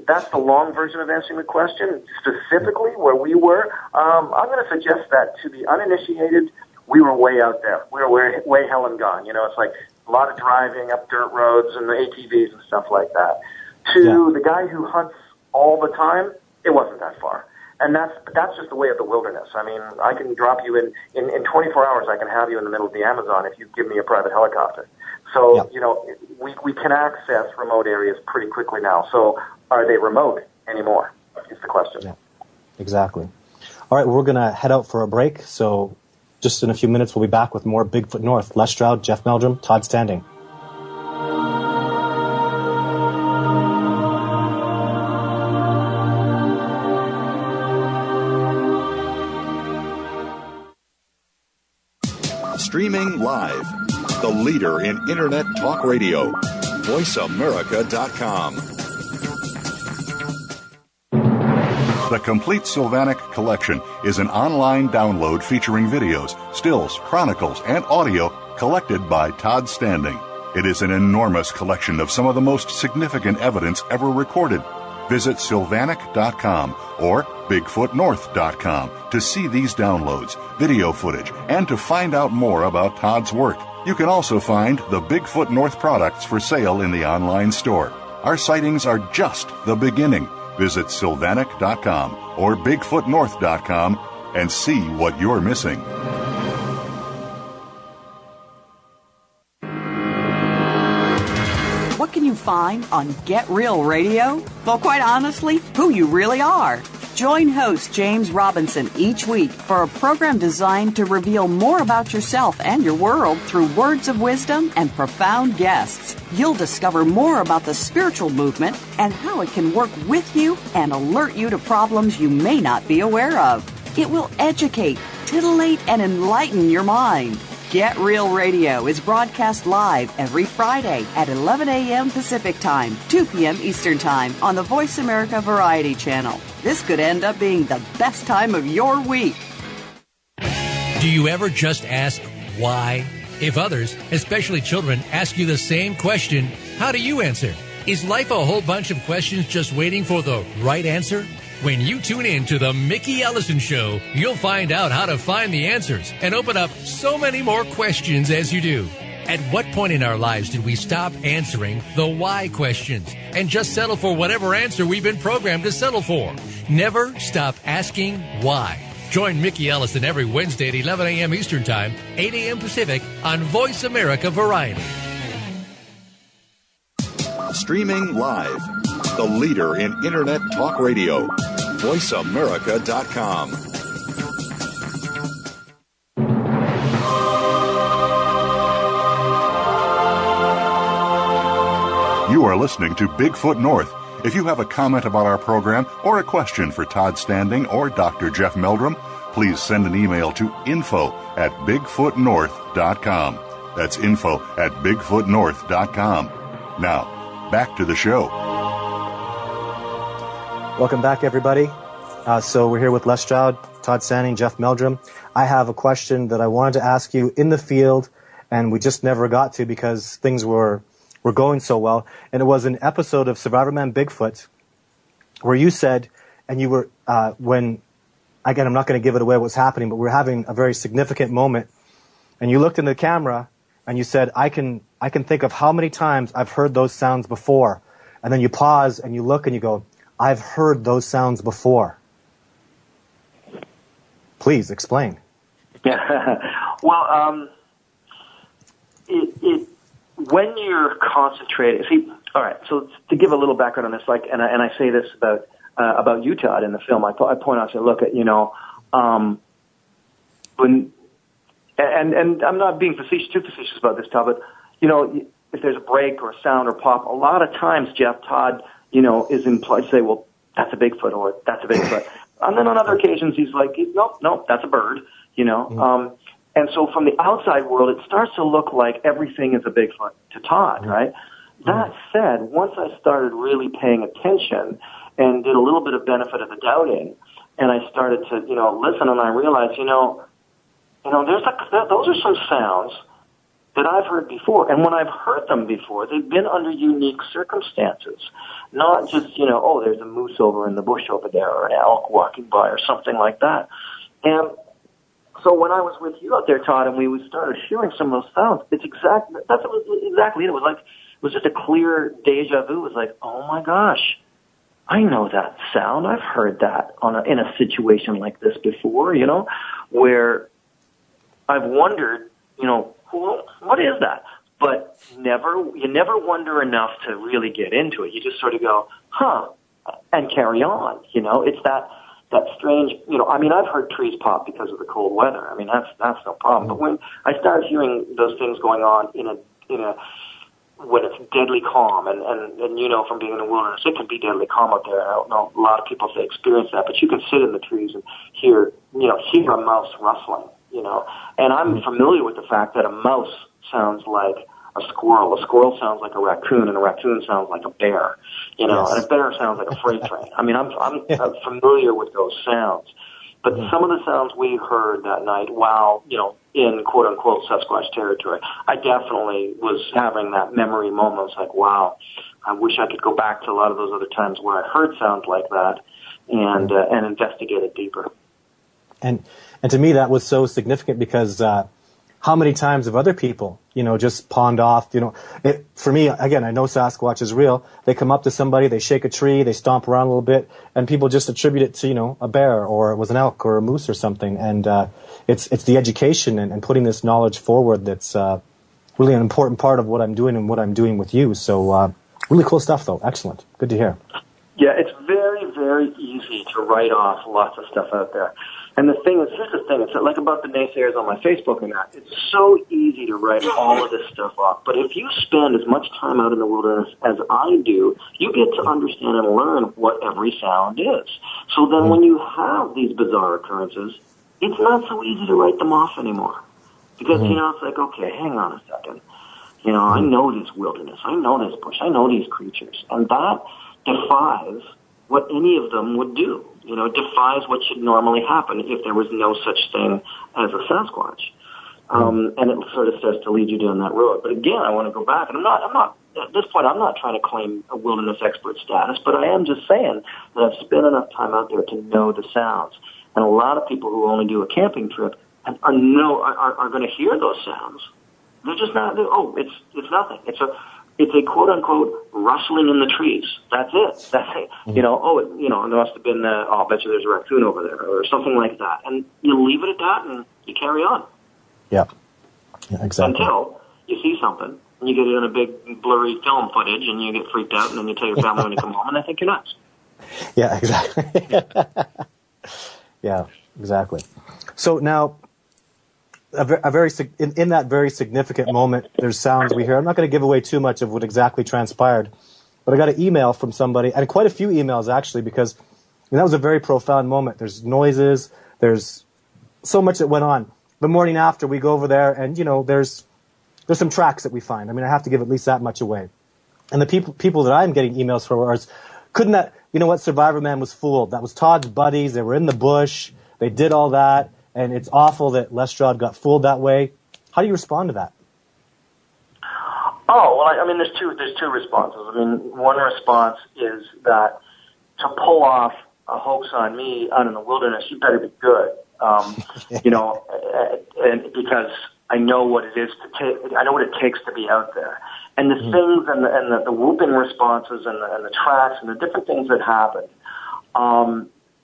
That's the long version of answering the question. Specifically where we were, I'm going to suggest that to the uninitiated, we were way out there. We were way hell and gone. You know, it's like a lot of driving up dirt roads and the ATVs and stuff like that. To the guy who hunts all the time, it wasn't that far. And that's just the way of the wilderness. I mean, I can drop you in 24 hours, I can have you in the middle of the Amazon if you give me a private helicopter. So, you know, we can access remote areas pretty quickly now. So are they remote anymore is the question. Yeah, exactly. All right, we're going to head out for a break. So just in a few minutes, we'll be back with more Bigfoot North. Les Stroud, Jeff Meldrum, Todd Standing. Streaming live, the leader in Internet talk radio, VoiceAmerica.com. The Complete Sylvanic Collection is an online download featuring videos, stills, chronicles, and audio collected by Todd Standing. It is an enormous collection of some of the most significant evidence ever recorded. Visit Sylvanic.com or BigfootNorth.com to see these downloads, video footage, and to find out more about Todd's work. You can also find the Bigfoot North products for sale in the online store. Our sightings are just the beginning. Visit Sylvanic.com or BigfootNorth.com and see what you're missing. What can you find on Get Real Radio? Well, quite honestly, who you really are. Join host James Robinson each week for a program designed to reveal more about yourself and your world through words of wisdom and profound guests. You'll discover more about the spiritual movement and how it can work with you and alert you to problems you may not be aware of. It will educate, titillate, and enlighten your mind. Get Real Radio is broadcast live every Friday at 11 a.m. Pacific Time, 2 p.m. Eastern Time on the Voice America Variety Channel. This could end up being the best time of your week. Do you ever just ask why? If others, especially children, ask you the same question, how do you answer? Is life a whole bunch of questions just waiting for the right answer? When you tune in to the Mickey Ellison Show, you'll find out how to find the answers and open up so many more questions as you do. At what point in our lives did we stop answering the why questions and just settle for whatever answer we've been programmed to settle for? Never stop asking why. Join Mickey Ellison every Wednesday at 11 a.m. Eastern Time, 8 a.m. Pacific on Voice America Variety. Streaming live, the leader in Internet talk radio, VoiceAmerica.com. You are listening to Bigfoot North. If you have a comment about our program or a question for Todd Standing or Dr. Jeff Meldrum, please send an email to info@bigfootnorth.com. That's info@bigfootnorth.com. Now, back to the show. Welcome back, everybody. So we're here with Les Stroud, Todd Standing, Jeff Meldrum. I have a question that I wanted to ask you in the field, and we just never got to because things were going so well. And it was an episode of Survivorman Bigfoot where you said, and you were, when, again, I'm not going to give it away what's happening, but we're having a very significant moment. And you looked in the camera and you said, I can think of how many times I've heard those sounds before. And then you pause and you look and you go, I've heard those sounds before. Please explain. Well, when you're concentrating, see, all right. So to give a little background on this, like, and I say this about you, Todd, in the film. I point out, I say, look at, when, and I'm not being too facetious about this, Todd, but if there's a break or a sound or pop, a lot of times, Jeff, Todd, is implied to say, well, that's a Bigfoot or that's a Bigfoot. And then on other occasions, he's like, nope, that's a bird, And so from the outside world, it starts to look like everything is a Bigfoot to Todd, right? That said, once I started really paying attention and did a little bit of benefit of the doubting, and I started to, listen, and I realized, those are some sounds that I've heard before. And when I've heard them before, they've been under unique circumstances. Not just, there's a moose over in the bush over there or an elk walking by or something like that. And So when I was with you out there, Todd, and we started hearing some of those sounds, that's exactly it. It was just a clear deja vu. It was like, oh my gosh, I know that sound. I've heard that in a situation like this before, where I've wondered, what is that? But you never wonder enough to really get into it. You just sort of go, and carry on. It's that strange, I've heard trees pop because of the cold weather. I mean, that's no problem. But when I started hearing those things going on when it's deadly calm, and from being in the wilderness, it can be deadly calm out there. I don't know, a lot of people say experience that, but you can sit in the trees and hear a mouse rustling, and I'm familiar with the fact that a mouse sounds like a squirrel sounds like a raccoon, and a raccoon sounds like a bear, and a bear sounds like a freight train. I mean, I'm familiar with those sounds, but some of the sounds we heard that night, while, in quote unquote Sasquatch territory, I definitely was having that memory moment. It's like, wow, I wish I could go back to a lot of those other times where I heard sounds like that and investigate it deeper. And to me, that was so significant because, how many times have other people, just pawned off, for me, again, I know Sasquatch is real. They come up to somebody, they shake a tree, they stomp around a little bit, and people just attribute it to, a bear, or it was an elk or a moose or something. And, it's the education and putting this knowledge forward that's, really an important part of what I'm doing and what I'm doing with you. So, really cool stuff though. Excellent. Good to hear. Yeah, it's very, very easy to write off lots of stuff out there. And here's the thing, it's like about the naysayers on my Facebook and that. It's so easy to write all of this stuff off. But if you spend as much time out in the wilderness as I do, you get to understand and learn what every sound is. So then when you have these bizarre occurrences, it's not so easy to write them off anymore. Because, it's like, okay, hang on a second. I know this wilderness. I know this bush. I know these creatures. And that defies what any of them would do. It defies what should normally happen if there was no such thing as a Sasquatch. And it sort of starts to lead you down that road. But again, I want to go back, and I'm not, at this point, I'm not trying to claim a wilderness expert status, but I am just saying that I've spent enough time out there to know the sounds. And a lot of people who only do a camping trip are going to hear those sounds. They're just not, it's nothing. It's a quote unquote rustling in the trees. That's it. There must have been, I'll bet you there's a raccoon over there or something like that. And you leave it at that and you carry on. Yeah, exactly. Until you see something and you get it in a big blurry film footage and you get freaked out and then you tell your family when you come home and they think you're nuts. Yeah, exactly. Yeah, exactly. So now, in that very significant moment, there's sounds we hear. I'm not going to give away too much of what exactly transpired, but I got an email from somebody, and quite a few emails actually, because that was a very profound moment. There's noises, there's so much that went on. The morning after, we go over there, and there's some tracks that we find. I mean, I have to give at least that much away. And the people that I'm getting emails from are, couldn't that, Survivorman was fooled. That was Todd's buddies. They were in the bush. They did all that. And it's awful that Les Stroud got fooled that way. How do you respond to that? Oh, well, there's two responses. One response is that to pull off a hoax on me out in the wilderness, you better be good. And because I know what it is I know what it takes to be out there. And the things and the whooping responses and the tracks and the different things that happened,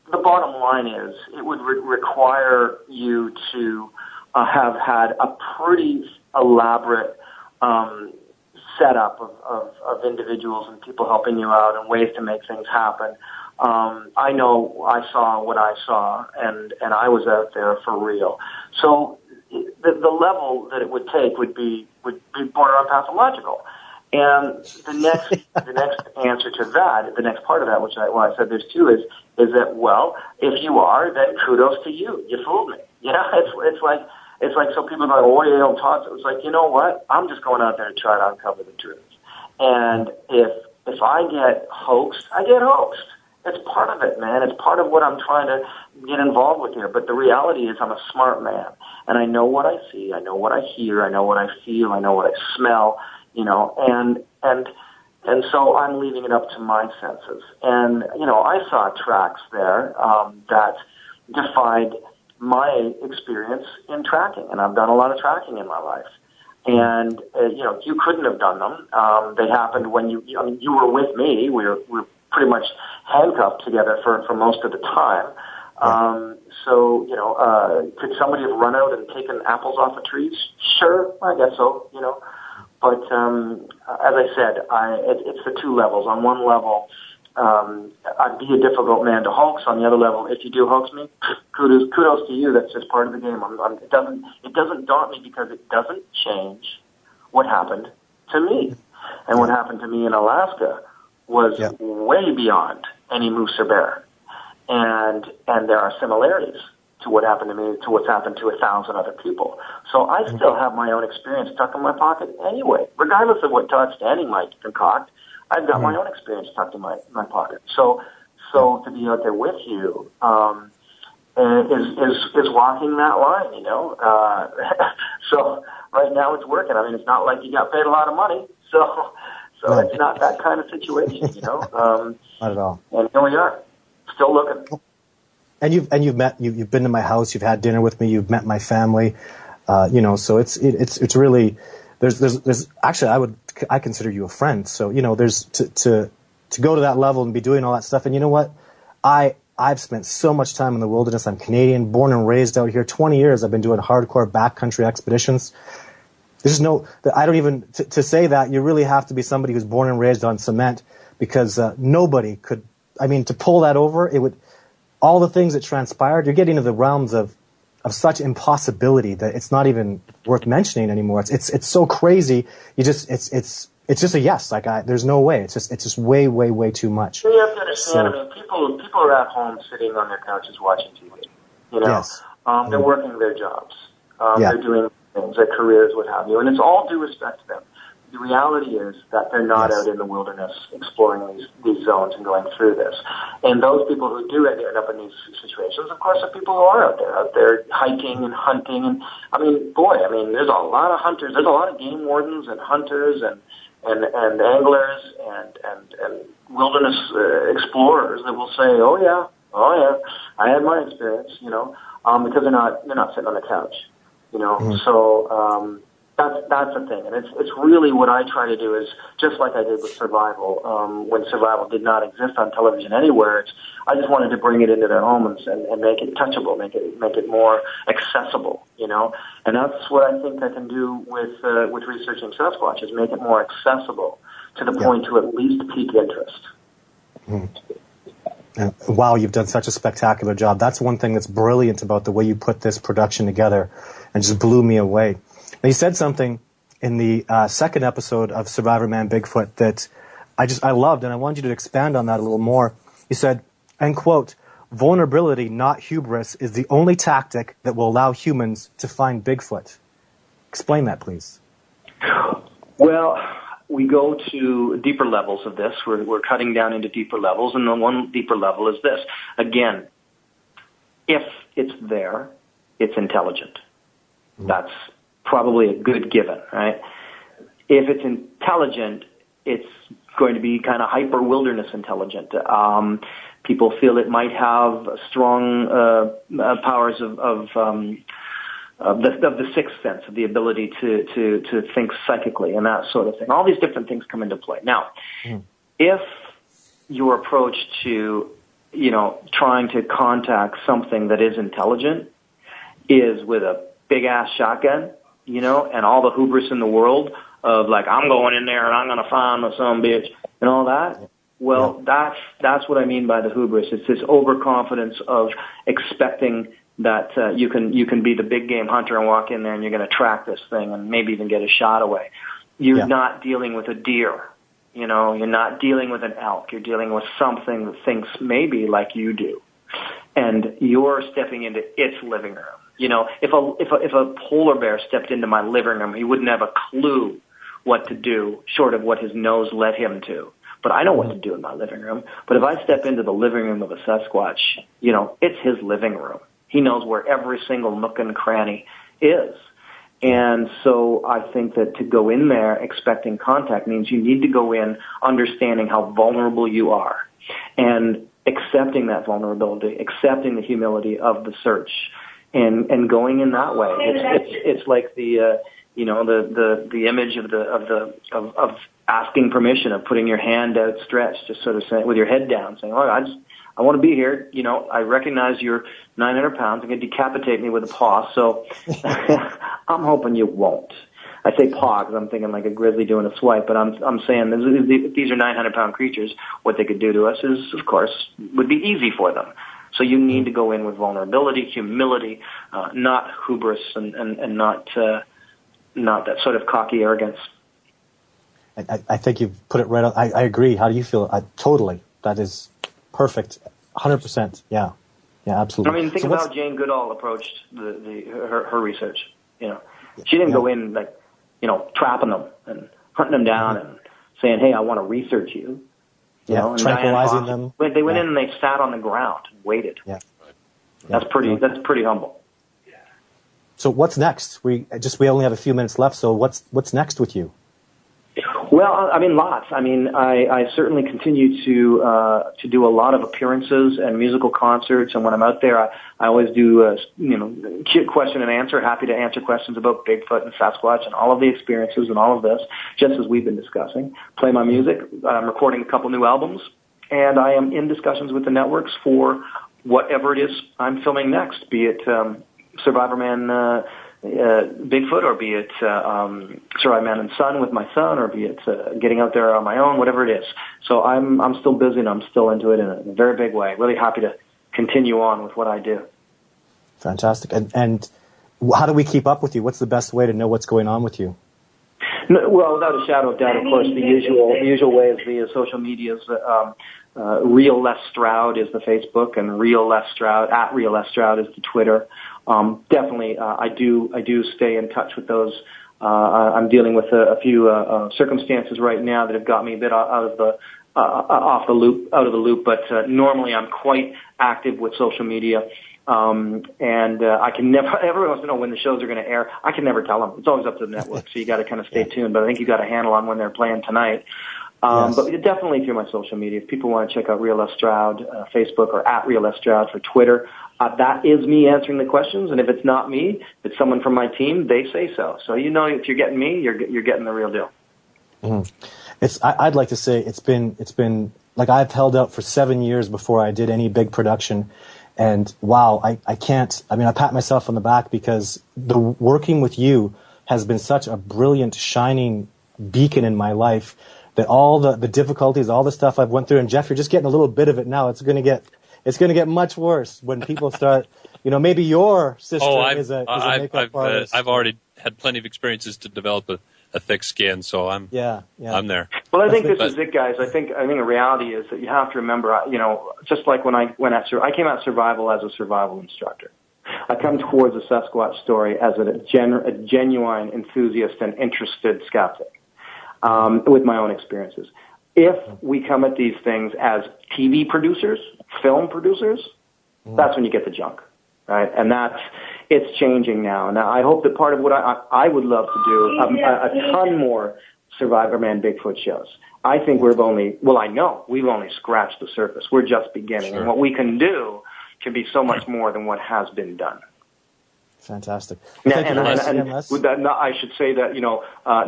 the bottom line is it would require you to have had a pretty elaborate setup of individuals and people helping you out and ways to make things happen. I know I saw what I saw, and I was out there for real. So the level that it would take would be borderline pathological. And the next answer to that, the next part of that, which I said there's two, is that, well, if you are, then kudos to you. You fooled me. It's like some people go, what do you know, Todd? It's like, you know what? I'm just going out there to try to uncover the truth. And if I get hoaxed, I get hoaxed. It's part of it, man. It's part of what I'm trying to get involved with here. But the reality is I'm a smart man, and I know what I see. I know what I hear. I know what I feel. I know what I smell. And so I'm leaving it up to my senses. And, I saw tracks there, that defied my experience in tracking, and I've done a lot of tracking in my life. And, you couldn't have done them. They happened when you were with me. We were pretty much handcuffed together for most of the time. Could somebody have run out and taken apples off of trees? Sure, I guess so, But as I said, it's the two levels. On one level, I'd be a difficult man to hoax. On the other level, if you do hoax me, kudos to you. That's just part of the game. It doesn't daunt me because it doesn't change what happened to me. And what happened to me in Alaska was way beyond any moose or bear. And there are similarities to what happened to me, to what's happened to 1,000 other people. So I still have my own experience stuck in my pocket anyway, regardless of what Todd Standing might concoct. I've got my own experience tucked in my pocket. So to be out there with you is walking that line, So right now it's working. I mean, it's not like you got paid a lot of money, so it's not that kind of situation, Not at all. And here we are, still looking. And you've been to my house, you've had dinner with me, you've met my family, so it's really, there's actually, I consider you a friend. So, there's to go to that level and be doing all that stuff. And you know what? I've spent so much time in the wilderness. I'm Canadian, born and raised out here. 20 years I've been doing hardcore backcountry expeditions. There's to say that, you really have to be somebody who's born and raised on cement, because nobody could, to pull that over, all the things that transpired, you're getting into the realms of such impossibility that it's not even worth mentioning anymore. It's so crazy. It's just a yes. There's no way. It's just way, way, way too much. You have to understand. People are at home sitting on their couches watching TV. Yes. They're working their jobs. They're doing things, their careers, what have you, and it's all due respect to them. The reality is that they're not out in the wilderness exploring these zones and going through this. And those people who do end up in these situations, of course, are people who are out there hiking and hunting. And there's a lot of hunters. There's a lot of game wardens and hunters and anglers and wilderness explorers that will say, oh yeah, I had my experience, because they're not sitting on the couch, So that's the thing, and it's really what I try to do is just like I did with Survival. When Survival did not exist on television anywhere, I just wanted to bring it into their homes and make it touchable, make it more accessible, And that's what I think I can do with researching Sasquatch, is make it more accessible to the point to at least pique interest. And wow, you've done such a spectacular job. That's one thing that's brilliant about the way you put this production together, and just blew me away. Now, you said something in the second episode of Survivorman Bigfoot that I loved, and I wanted you to expand on that a little more. You said, end quote, vulnerability, not hubris, is the only tactic that will allow humans to find Bigfoot. Explain that, please. Well, we go to deeper levels of this. We're cutting down into deeper levels, and the one deeper level is this. Again, if it's there, it's intelligent. That's probably a good given, right? If it's intelligent, it's going to be kind of hyper wilderness intelligent. People feel it might have strong powers of the sixth sense, of the ability to think psychically and that sort of thing. All these different things come into play. Now, if your approach to, trying to contact something that is intelligent is with a big ass shotgun, and all the hubris in the world of like, I'm going in there and I'm going to find the son bitch and all that. Well, that's what I mean by the hubris. It's this overconfidence of expecting that you can be the big game hunter and walk in there and you're going to track this thing and maybe even get a shot away. You're not dealing with a deer. You're not dealing with an elk. You're dealing with something that thinks maybe like you do, and you're stepping into its living room. If a polar bear stepped into my living room, he wouldn't have a clue what to do, short of what his nose led him to. But I know what to do in my living room. But if I step into the living room of a Sasquatch, it's his living room. He knows where every single nook and cranny is. And so I think that to go in there expecting contact means you need to go in understanding how vulnerable you are and accepting that vulnerability, accepting the humility of the search, and going in that way. It's like the image of asking permission, of putting your hand outstretched, just sort of saying, with your head down, saying, "Oh, I want to be here. You know, I recognize you're 900 pounds. You're going to decapitate me with a paw, so I'm hoping you won't." I say paw because I'm thinking like a grizzly doing a swipe, but I'm saying these are 900-pound creatures. What they could do to us is, of course, would be easy for them. So you need to go in with vulnerability, humility, not hubris, and not that sort of cocky arrogance. I think you've put it right on. I agree. How do you feel? Totally. That is perfect. 100%. Yeah. Yeah, absolutely. I mean, think about how Jane Goodall approached her research. You know, she didn't go in like, you know, trapping them and hunting them down and saying, "Hey, I want to research you." You know, and tranquilizing them. They went in and they sat on the ground and waited. Yeah. That's pretty humble. So what's next? We only have a few minutes left. So what's next with you? Well, I mean, lots. I mean, I certainly continue to do a lot of appearances and musical concerts, and when I'm out there, I always do question and answer. Happy to answer questions about Bigfoot and Sasquatch and all of the experiences and all of this, just as we've been discussing. Play my music. I'm recording a couple new albums, and I am in discussions with the networks for whatever it is I'm filming next, be it Survivorman Bigfoot, or be it Survivorman and Son with my son, or be it getting out there on my own, whatever it is. So I'm still busy and I'm still into it in a very big way. Really happy to continue on with what I do. Fantastic. And how do we keep up with you? What's the best way to know what's going on with you? No, well, without a shadow of doubt, of course, the usual way is via social medias. Real Les Stroud is the Facebook, and Real Les Stroud is the Twitter. Definitely, I do stay in touch with those. I'm dealing with a few circumstances right now that have got me a bit out of the loop. But normally, I'm quite active with social media. And I can never, everyone wants to know when the shows are going to air. I can never tell them. It's always up to the network, so you got to kind of stay tuned. But I think you got a handle on when they're playing tonight. But definitely through my social media. If people want to check out Real Les Stroud, Facebook, or at Real Les Stroud for Twitter, that is me answering the questions. And if it's not me, if it's someone from my team, they say so. So you know, if you're getting me, you're getting the real deal. Mm-hmm. I'd like to say it's been like I've held out for 7 years before I did any big production. And wow, I pat myself on the back because working with you has been such a brilliant, shining beacon in my life that all the difficulties, all the stuff I've went through, and Jeff, you're just getting a little bit of it now. It's going to get much worse when people start, maybe your sister is a makeup artist. I've already had plenty of experiences to develop a thick skin, so I'm I'm there. Well, I think this is it, guys. I think the reality is that you have to remember, just like when I came out survival as a survival instructor. I come towards a Sasquatch story as a genuine enthusiast and interested skeptic with my own experiences. If we come at these things as TV producers, film producers, that's when you get the junk, right? And it's changing now. Now, I hope that part of what I would love to do a ton more Survivorman Bigfoot shows. I think I know we've only scratched the surface. We're just beginning. Sure. And what we can do can be so much more than what has been done. Fantastic. I should say that,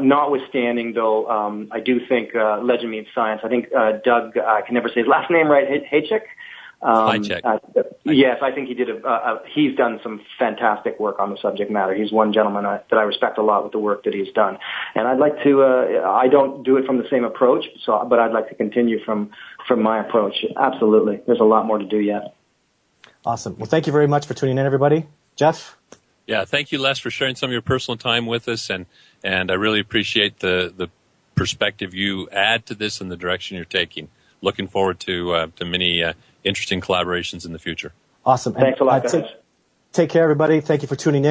notwithstanding, though, I do think legend meets science. I think Doug, I can never say his last name right, Haychick? Yes, I think he did. He's done some fantastic work on the subject matter. He's one gentleman that I respect a lot with the work that he's done. And I'd like to. I don't do it from the same approach, but I'd like to continue from my approach. Absolutely, there's a lot more to do yet. Awesome. Well, thank you very much for tuning in, everybody. Jeff. Yeah, thank you, Les, for sharing some of your personal time with us, and I really appreciate the perspective you add to this and the direction you're taking. Looking forward to many interesting collaborations in the future. Awesome. Thanks a lot, guys. Take care, everybody. Thank you for tuning in.